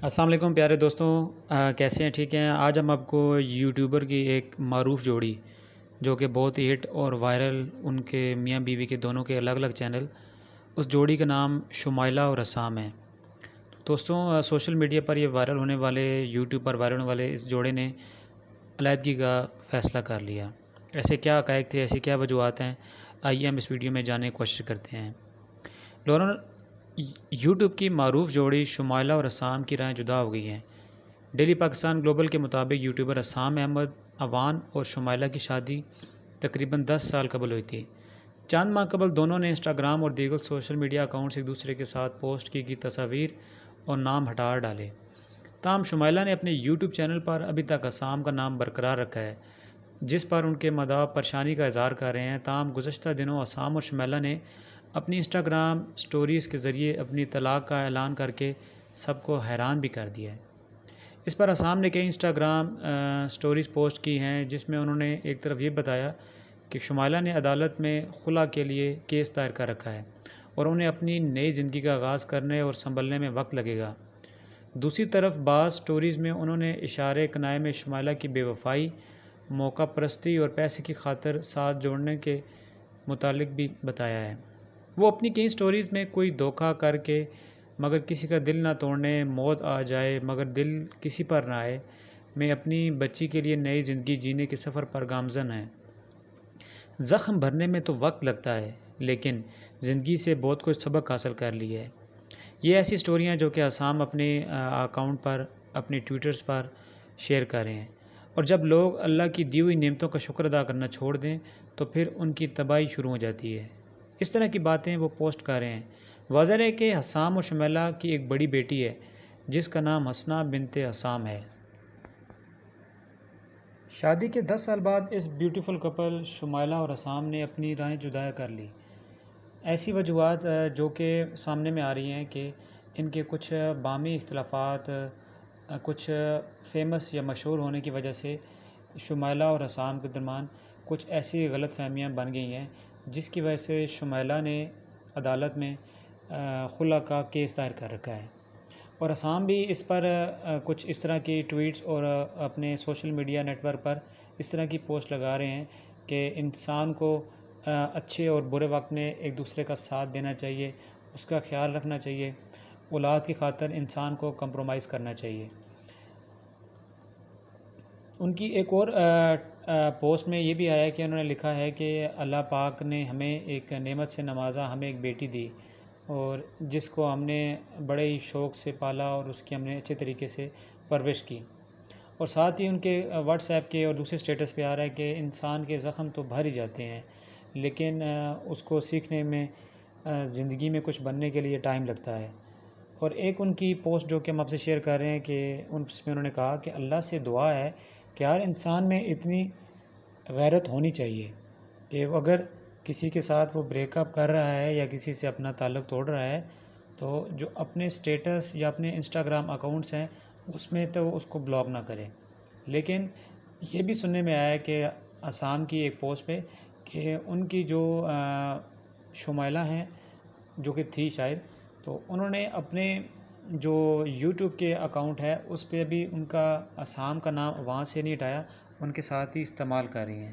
السلام علیکم پیارے دوستوں، کیسے ہیں؟ ٹھیک ہیں؟ آج ہم آپ کو یوٹیوبر کی ایک معروف جوڑی جو کہ بہت ہی ہٹ اور وائرل، ان کے میاں بیوی کے دونوں کے الگ الگ چینل، اس جوڑی کا نام شمائلہ اور عصام ہے۔ دوستوں، سوشل میڈیا پر یہ وائرل ہونے والے، یوٹیوب پر وائرل ہونے والے اس جوڑے نے علیحدگی کا فیصلہ کر لیا۔ ایسے کیا حقائق تھے، ایسی کیا وجوہات ہیں؟ آئیے ہم اس ویڈیو میں جاننے کی کوشش کرتے ہیں۔ دونوں یوٹیوب کی معروف جوڑی شمائلہ اور عصام کی راہیں جدا ہو گئی ہیں۔ ڈیلی پاکستان گلوبل کے مطابق یوٹیوبر عصام احمد اوان اور شمائلہ کی شادی تقریباً 10 سال قبل ہوئی تھی۔ چند ماہ قبل دونوں نے انسٹاگرام اور دیگر سوشل میڈیا اکاؤنٹس ایک دوسرے کے ساتھ پوسٹ کی گئی تصاویر اور نام ہٹا ڈالے۔ تاہم شمائلہ نے اپنے یوٹیوب چینل پر ابھی تک عصام کا نام برقرار رکھا ہے، جس پر ان کے مداح پریشانی کا اظہار کر رہے ہیں۔ تاہم گزشتہ دنوں عصام اور شمائلہ نے اپنی انسٹاگرام سٹوریز کے ذریعے اپنی طلاق کا اعلان کر کے سب کو حیران بھی کر دیا ہے۔ اس پر عصام نے کئی انسٹاگرام سٹوریز پوسٹ کی ہیں، جس میں انہوں نے ایک طرف یہ بتایا کہ شمائلہ نے عدالت میں خلا کے لیے کیس دائر کر رکھا ہے اور انہیں اپنی نئی زندگی کا آغاز کرنے اور سنبھلنے میں وقت لگے گا۔ دوسری طرف بعض سٹوریز میں انہوں نے اشارے کنائے میں شمائلہ کی بے وفائی، موقع پرستی اور پیسے کی خاطر ساتھ جوڑنے کے متعلق بھی بتایا ہے۔ وہ اپنی کئی سٹوریز میں کوئی دھوکہ کر کے مگر کسی کا دل نہ توڑنے، موت آ جائے مگر دل کسی پر نہ آئے، میں اپنی بچی کے لیے نئی زندگی جینے کے سفر پر گامزن ہیں۔ زخم بھرنے میں تو وقت لگتا ہے، لیکن زندگی سے بہت کچھ سبق حاصل کر لی ہے۔ یہ ایسی سٹوریاں جو کہ عصام اپنے اکاؤنٹ پر، اپنے ٹویٹرز پر شیئر کر رہے ہیں، اور جب لوگ اللہ کی دی ہوئی نعمتوں کا شکر ادا کرنا چھوڑ دیں تو پھر ان کی تباہی شروع ہو جاتی ہے۔ اس طرح کی باتیں وہ پوسٹ کر رہے ہیں۔ واضح ہے کہ عصام اور شمائلہ کی ایک بڑی بیٹی ہے جس کا نام حسنہ بنت عصام ہے۔ شادی کے 10 سال بعد اس بیوٹیفل کپل شمائلہ اور عصام نے اپنی راہیں جدا کر لی۔ ایسی وجوہات جو کہ سامنے میں آ رہی ہیں کہ ان کے کچھ باہمی اختلافات، کچھ فیمس یا مشہور ہونے کی وجہ سے شمائلہ اور عصام کے درمیان کچھ ایسی غلط فہمیاں بن گئی ہیں، جس کی وجہ سے شمائلہ نے عدالت میں خلا کا کیس دائر کر رکھا ہے، اور عصام بھی اس پر کچھ اس طرح کی ٹویٹس اور اپنے سوشل میڈیا نیٹ ورک پر اس طرح کی پوسٹ لگا رہے ہیں کہ انسان کو اچھے اور برے وقت میں ایک دوسرے کا ساتھ دینا چاہیے، اس کا خیال رکھنا چاہیے، اولاد کی خاطر انسان کو کمپرومائز کرنا چاہیے۔ ان کی ایک اور پوسٹ میں یہ بھی آیا کہ انہوں نے لکھا ہے کہ اللہ پاک نے ہمیں ایک نعمت سے نوازا، ہمیں ایک بیٹی دی، اور جس کو ہم نے بڑے ہی شوق سے پالا اور اس کی ہم نے اچھے طریقے سے پرورش کی۔ اور ساتھ ہی ان کے واٹس ایپ کے اور دوسرے سٹیٹس پہ آ رہا ہے کہ انسان کے زخم تو بھر ہی جاتے ہیں، لیکن اس کو سیکھنے میں، زندگی میں کچھ بننے کے لیے ٹائم لگتا ہے۔ اور ایک ان کی پوسٹ جو کہ ہم آپ سے شیئر کر رہے ہیں کہ اس میں انہوں نے کہا کہ اللہ سے دعا ہے کہ ہر انسان میں اتنی غیرت ہونی چاہیے کہ اگر کسی کے ساتھ وہ بریک اپ کر رہا ہے یا کسی سے اپنا تعلق توڑ رہا ہے تو جو اپنے سٹیٹس یا اپنے انسٹاگرام اکاؤنٹس ہیں اس میں تو اس کو بلاک نہ کرے۔ لیکن یہ بھی سننے میں آیا ہے کہ عصام کی ایک پوسٹ پہ کہ ان کی جو شمائلہ ہیں جو کہ تھی شاید، تو انہوں نے اپنے جو یوٹیوب کے اکاؤنٹ ہے اس پہ بھی ان کا عصام کا نام وہاں سے نہیں ہٹایا، ان کے ساتھ ہی استعمال کر رہی ہیں۔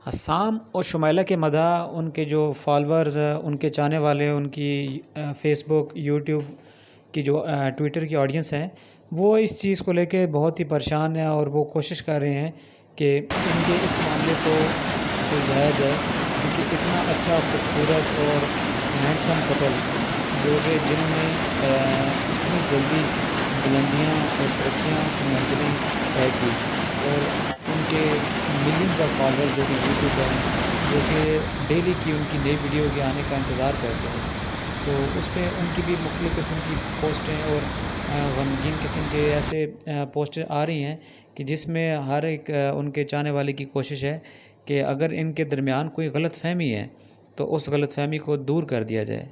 عصام اور شمائلہ کے مداح ان کے جو فالورز، ان کے چاہنے والے، ان کی فیس بک، یوٹیوب کی جو ٹویٹر کی آڈینس ہیں، وہ اس چیز کو لے کے بہت ہی پریشان ہیں اور وہ کوشش کر رہے ہیں کہ ان کے اس معاملے کو سلجھایا جائے، کیونکہ اتنا اچھا، خوبصورت اور ہینڈسم کپل جو کہ جنہوں نے اتنی جلدی بلندیاں اور ترقیاں کی منزلیں طے کی، اور ان کے ملینز آف فالوور جو کہ یوٹیوب پر ہیں، جو کہ ڈیلی کی ان کی نئی ویڈیو کے آنے کا انتظار کرتے ہیں، تو اس پہ ان کی بھی مختلف قسم کی پوسٹیں اور غمگین قسم کے ایسے پوسٹیں آ رہی ہیں کہ جس میں ہر ایک ان کے چاہنے والے کی کوشش ہے کہ اگر ان کے درمیان کوئی غلط فہمی ہے تو اس غلط فہمی کو دور کر دیا جائے۔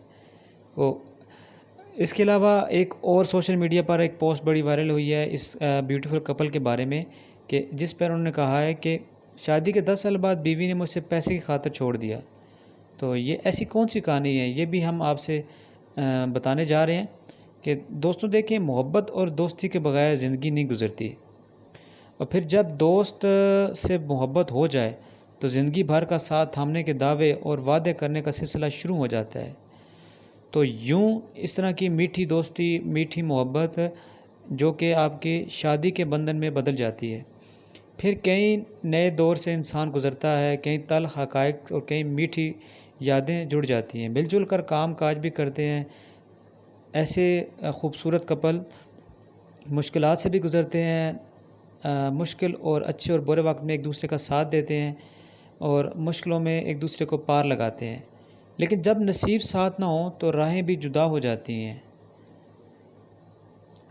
اس کے علاوہ ایک اور سوشل میڈیا پر ایک پوسٹ بڑی وائرل ہوئی ہے اس بیوٹیفل کپل کے بارے میں، کہ جس پر انہوں نے کہا ہے کہ شادی کے 10 سال بعد بیوی نے مجھ سے پیسے کی خاطر چھوڑ دیا۔ تو یہ ایسی کون سی کہانی ہے، یہ بھی ہم آپ سے بتانے جا رہے ہیں کہ دوستوں دیکھیں، محبت اور دوستی کے بغیر زندگی نہیں گزرتی، اور پھر جب دوست سے محبت ہو جائے تو زندگی بھر کا ساتھ تھامنے کے دعوے اور وعدے کرنے کا سلسلہ شروع ہو جاتا ہے۔ تو یوں اس طرح کی میٹھی دوستی، میٹھی محبت جو کہ آپ کی شادی کے بندھن میں بدل جاتی ہے۔ پھر کئی نئے دور سے انسان گزرتا ہے، کئی تلخ حقائق اور کئی میٹھی یادیں جڑ جاتی ہیں، مل جل کر کام کاج بھی کرتے ہیں۔ ایسے خوبصورت کپل مشکلات سے بھی گزرتے ہیں، مشکل اور اچھے اور برے وقت میں ایک دوسرے کا ساتھ دیتے ہیں اور مشکلوں میں ایک دوسرے کو پار لگاتے ہیں۔ لیکن جب نصیب ساتھ نہ ہو تو راہیں بھی جدا ہو جاتی ہیں۔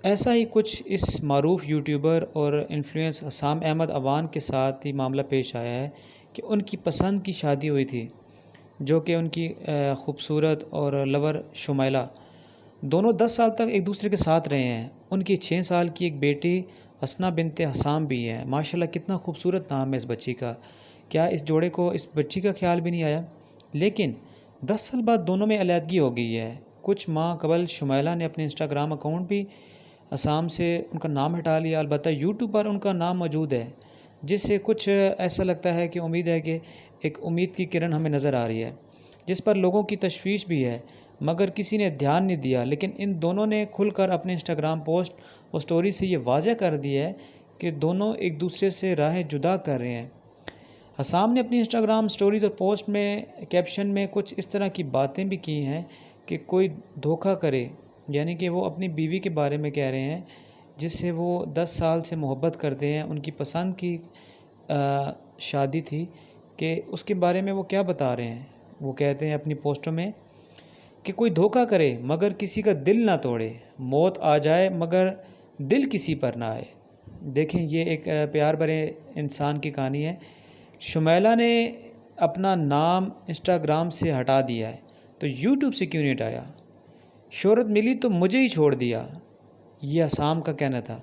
ایسا ہی کچھ اس معروف یوٹیوبر اور انفلوئنس حسام احمد اوان کے ساتھ ہی معاملہ پیش آیا ہے کہ ان کی پسند کی شادی ہوئی تھی، جو کہ ان کی خوبصورت اور لور شمیلہ، دونوں 10 سال تک ایک دوسرے کے ساتھ رہے ہیں۔ ان کی 6 سال کی ایک بیٹی حسنہ بنت حسام بھی ہے۔ ماشاءاللہ کتنا خوبصورت نام ہے اس بچی کا، کیا اس جوڑے کو اس بچی کا خیال بھی نہیں آیا؟ لیکن 10 سال بعد دونوں میں علیحدگی ہو گئی ہے۔ کچھ ماہ قبل شمیلہ نے اپنے انسٹاگرام اکاؤنٹ بھی حسام سے ان کا نام ہٹا لیا، البتہ یوٹیوب پر ان کا نام موجود ہے، جس سے کچھ ایسا لگتا ہے کہ امید ہے کہ ایک امید کی کرن ہمیں نظر آ رہی ہے، جس پر لوگوں کی تشویش بھی ہے، مگر کسی نے دھیان نہیں دیا۔ لیکن ان دونوں نے کھل کر اپنے انسٹاگرام پوسٹ اور سٹوری سے یہ واضح کر دیا ہے کہ دونوں ایک دوسرے سے راہیں جدا کر رہے ہیں۔ حسام نے اپنی انسٹاگرام سٹوریز اور پوسٹ میں کیپشن میں کچھ اس طرح کی باتیں بھی کی ہیں کہ کوئی دھوکہ کرے، یعنی کہ وہ اپنی بیوی کے بارے میں کہہ رہے ہیں جس سے وہ 10 سال سے محبت کرتے ہیں، ان کی پسند کی شادی تھی، کہ اس کے بارے میں وہ کیا بتا رہے ہیں۔ وہ کہتے ہیں اپنی پوسٹوں میں کہ کوئی دھوکہ کرے مگر کسی کا دل نہ توڑے، موت آ جائے مگر دل کسی پر نہ آئے۔ دیکھیں، یہ ایک پیار بھرے انسان کی کہانی ہے۔ شمیلہ نے اپنا نام انسٹاگرام سے ہٹا دیا ہے تو یوٹیوب سے کیوں نہیں ہٹایا؟ شہرت ملی تو مجھے ہی چھوڑ دیا، یہ حسام کا کہنا تھا۔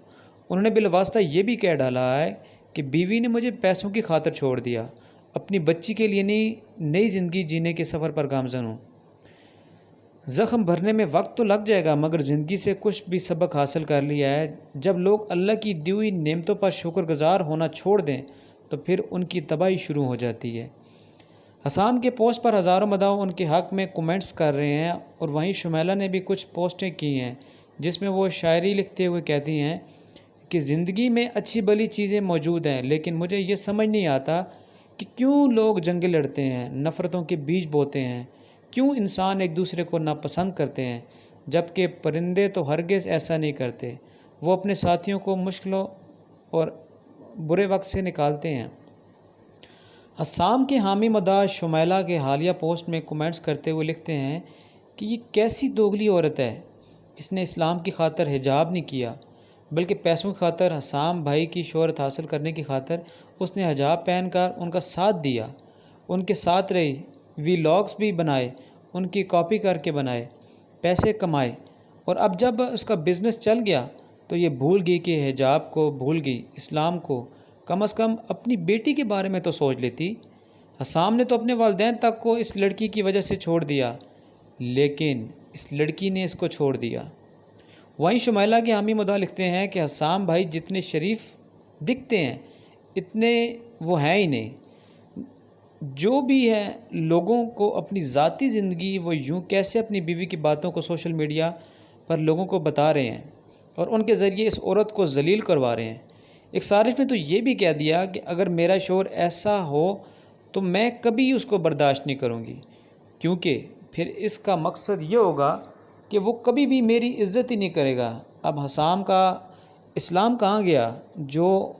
انہوں نے بالواسطہ یہ بھی کہہ ڈالا ہے کہ بیوی نے مجھے پیسوں کی خاطر چھوڑ دیا، اپنی بچی کے لیے نہیں، نئی زندگی جینے کے سفر پر گامزن ہوں۔ زخم بھرنے میں وقت تو لگ جائے گا مگر زندگی سے کچھ بھی سبق حاصل کر لیا ہے۔ جب لوگ اللہ کی دی ہوئی نعمتوں پر شکر گزار ہونا چھوڑ دیں تو پھر ان کی تباہی شروع ہو جاتی ہے۔ حسام کے پوسٹ پر ہزاروں مداح ان کے حق میں کومنٹس کر رہے ہیں، اور وہیں شمیلہ نے بھی کچھ پوسٹیں کی ہیں جس میں وہ شاعری لکھتے ہوئے کہتی ہیں کہ زندگی میں اچھی بھلی چیزیں موجود ہیں، لیکن مجھے یہ سمجھ نہیں آتا کہ کیوں لوگ جنگیں لڑتے ہیں، نفرتوں کے بیج بوتے ہیں، کیوں انسان ایک دوسرے کو ناپسند کرتے ہیں، جبکہ پرندے تو ہرگز ایسا نہیں کرتے، وہ اپنے ساتھیوں کو مشکلوں اور برے وقت سے نکالتے ہیں۔ حسام کے حامی مداح شمیلہ کے حالیہ پوسٹ میں کومنٹس کرتے ہوئے لکھتے ہیں کہ یہ کیسی دوگلی عورت ہے، اس نے اسلام کی خاطر حجاب نہیں کیا، بلکہ پیسوں کی خاطر، حسام بھائی کی شہرت حاصل کرنے کی خاطر اس نے حجاب پہن کر ان کا ساتھ دیا، ان کے ساتھ رہی، وی لاگس بھی بنائے، ان کی کاپی کر کے بنائے، پیسے کمائے، اور اب جب اس کا بزنس چل گیا تو یہ بھول گئی کہ حجاب کو، بھول گئی اسلام کو، کم از کم اپنی بیٹی کے بارے میں تو سوچ لیتی۔ حسام نے تو اپنے والدین تک کو اس لڑکی کی وجہ سے چھوڑ دیا، لیکن اس لڑکی نے اس کو چھوڑ دیا۔ وہیں شمیلہ کے حامی مداح لکھتے ہیں کہ حسام بھائی جتنے شریف دکھتے ہیں اتنے وہ ہیں ہی نہیں۔ جو بھی ہے، لوگوں کو اپنی ذاتی زندگی وہ یوں کیسے اپنی بیوی کی باتوں کو سوشل میڈیا پر لوگوں کو بتا رہے ہیں اور ان کے ذریعے اس عورت کو ذلیل کروا رہے ہیں۔ ایک صارف نے تو یہ بھی کہہ دیا کہ اگر میرا شوہر ایسا ہو تو میں کبھی اس کو برداشت نہیں کروں گی، کیونکہ پھر اس کا مقصد یہ ہوگا کہ وہ کبھی بھی میری عزت ہی نہیں کرے گا۔ اب حسام کا اسلام کہاں گیا جو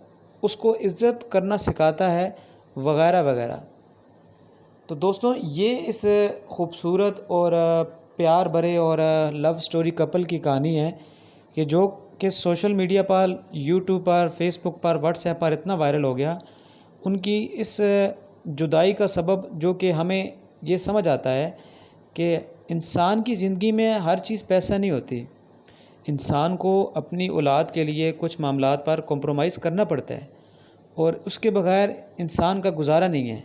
اس کو عزت کرنا سکھاتا ہے، وغیرہ وغیرہ۔ تو دوستوں، یہ اس خوبصورت اور پیار بھرے اور لو سٹوری کپل کی کہانی ہے کہ جو کہ سوشل میڈیا پر، یوٹیوب پر، فیس بک پر، واٹس ایپ پر اتنا وائرل ہو گیا۔ ان کی اس جدائی کا سبب جو کہ ہمیں یہ سمجھ آتا ہے کہ انسان کی زندگی میں ہر چیز پیسہ نہیں ہوتی، انسان کو اپنی اولاد کے لیے کچھ معاملات پر کمپرومائز کرنا پڑتا ہے، اور اس کے بغیر انسان کا گزارا نہیں ہے۔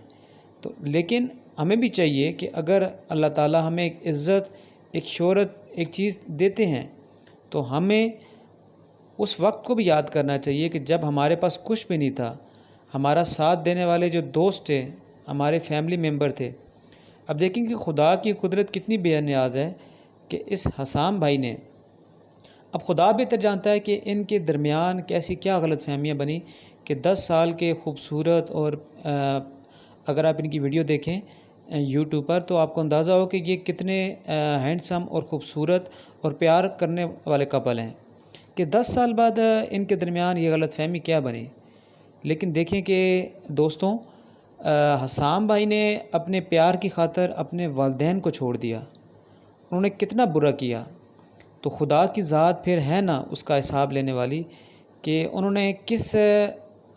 تو لیکن ہمیں بھی چاہیے کہ اگر اللہ تعالیٰ ہمیں ایک عزت، ایک شہرت، ایک چیز دیتے ہیں تو ہمیں اس وقت کو بھی یاد کرنا چاہیے کہ جب ہمارے پاس کچھ بھی نہیں تھا، ہمارا ساتھ دینے والے جو دوست تھے، ہمارے فیملی ممبر تھے۔ اب دیکھیں کہ خدا کی قدرت کتنی بے نیاز ہے کہ اس حسام بھائی نے، اب خدا بہتر جانتا ہے کہ ان کے درمیان کیسی کیا غلط فہمیاں بنی کہ 10 سال کے خوبصورت، اور اگر آپ ان کی ویڈیو دیکھیں یوٹیوب پر تو آپ کو اندازہ ہو کہ یہ کتنے ہینڈسم اور خوبصورت اور پیار کرنے والے کپل ہیں، کہ 10 سال بعد ان کے درمیان یہ غلط فہمی کیا بنی۔ لیکن دیکھیں کہ دوستوں، حسام بھائی نے اپنے پیار کی خاطر اپنے والدین کو چھوڑ دیا، انہوں نے کتنا برا کیا۔ تو خدا کی ذات پھر ہے نا اس کا حساب لینے والی، کہ انہوں نے کس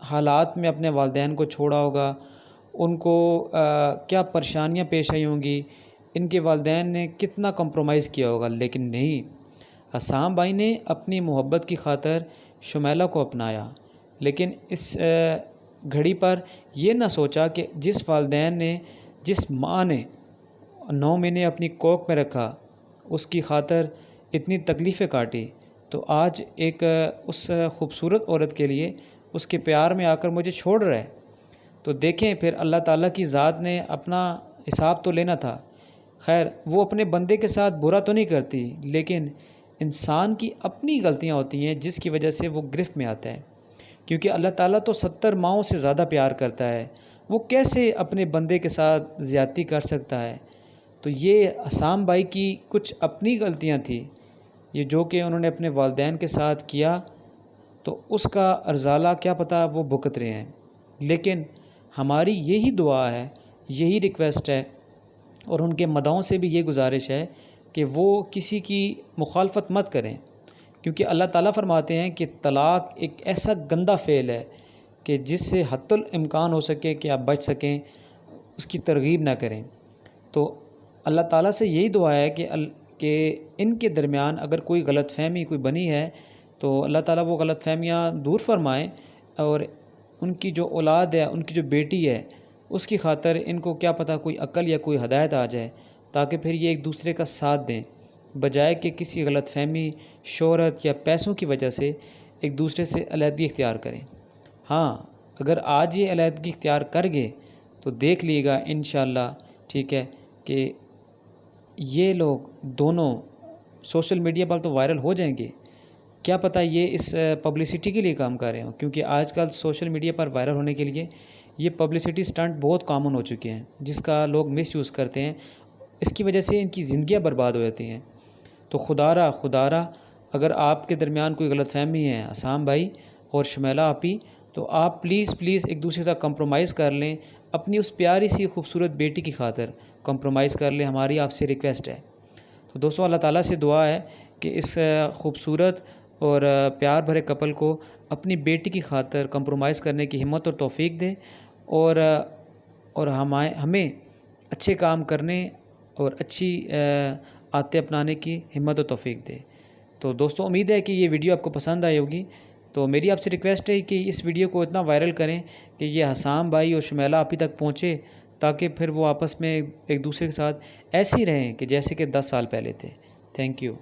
حالات میں اپنے والدین کو چھوڑا ہوگا، ان کو کیا پریشانیاں پیش آئی ہوں گی، ان کے والدین نے کتنا کمپرومائز کیا ہوگا۔ لیکن نہیں، حسام بھائی نے اپنی محبت کی خاطر شمیلہ کو اپنایا، لیکن اس گھڑی پر یہ نہ سوچا کہ جس والدین نے، جس ماں نے 9 مہینے اپنی کوکھ میں رکھا، اس کی خاطر اتنی تکلیفیں کاٹی، تو آج ایک اس خوبصورت عورت کے لیے اس کے پیار میں آ کر مجھے چھوڑ رہا ہے۔ تو دیکھیں پھر اللہ تعالیٰ کی ذات نے اپنا حساب تو لینا تھا۔ خیر، وہ اپنے بندے کے ساتھ برا تو نہیں کرتی، لیکن انسان کی اپنی غلطیاں ہوتی ہیں جس کی وجہ سے وہ گرفت میں آتا ہے، کیونکہ اللہ تعالیٰ تو 70 ماؤں سے زیادہ پیار کرتا ہے، وہ کیسے اپنے بندے کے ساتھ زیادتی کر سکتا ہے۔ تو یہ حسام بھائی کی کچھ اپنی غلطیاں تھیں، یہ جو کہ انہوں نے اپنے والدین کے ساتھ کیا، تو اس کا ارزالہ کیا پتہ وہ بھگت رہے ہیں۔ لیکن ہماری یہی دعا ہے، یہی ریکویسٹ ہے، اور ان کے مدعوں سے بھی یہ گزارش ہے کہ وہ کسی کی مخالفت مت کریں، کیونکہ اللہ تعالیٰ فرماتے ہیں کہ طلاق ایک ایسا گندہ فعل ہے کہ جس سے حتی الامکان ہو سکے کہ آپ بچ سکیں، اس کی ترغیب نہ کریں۔ تو اللہ تعالیٰ سے یہی دعا ہے کہ ان کے درمیان اگر کوئی غلط فہمی کوئی بنی ہے تو اللہ تعالیٰ وہ غلط فہمیاں دور فرمائیں، اور ان کی جو اولاد ہے، ان کی جو بیٹی ہے، اس کی خاطر ان کو کیا پتہ کوئی عقل یا کوئی ہدایت آ جائے، تاکہ پھر یہ ایک دوسرے کا ساتھ دیں، بجائے کہ کسی غلط فہمی، شہرت یا پیسوں کی وجہ سے ایک دوسرے سے علیحدگی اختیار کریں۔ ہاں، اگر آج یہ علیحدگی اختیار کر گئے تو دیکھ لیے گا انشاءاللہ، ٹھیک ہے، کہ یہ لوگ دونوں سوشل میڈیا پر تو وائرل ہو جائیں گے، کیا پتہ یہ اس پبلسٹی کے لیے کام کر رہے ہوں، کیونکہ آج کل سوشل میڈیا پر وائرل ہونے کے لیے یہ پبلسٹی سٹنٹ بہت کامن ہو چکے ہیں، جس کا لوگ مس یوز کرتے ہیں، اس کی وجہ سے ان کی زندگیاں برباد ہو جاتی ہیں۔ تو خدا را اگر آپ کے درمیان کوئی غلط فہمی ہے حسام بھائی اور شمیلہ آپی، تو آپ پلیز ایک دوسرے کا کمپرومائز کر لیں، اپنی اس پیاری سی خوبصورت بیٹی کی خاطر کمپرومائز کر لیں، ہماری آپ سے ریکویسٹ ہے۔ تو دوستوں، اللہ تعالیٰ سے دعا ہے کہ اس خوبصورت اور پیار بھرے کپل کو اپنی بیٹی کی خاطر کمپرومائز کرنے کی ہمت اور توفیق دے، اور ہمیں اچھے کام کرنے اور اچھی عادتیں اپنانے کی ہمت اور توفیق دے۔ تو دوستوں، امید ہے کہ یہ ویڈیو آپ کو پسند آئی ہوگی، تو میری آپ سے ریکویسٹ ہے کہ اس ویڈیو کو اتنا وائرل کریں کہ یہ حسام بھائی اور شمیلہ آپی تک پہنچے، تاکہ پھر وہ آپس میں ایک دوسرے کے ساتھ ایسے ہی رہیں کہ جیسے کہ 10 سال پہلے تھے۔ Thank you.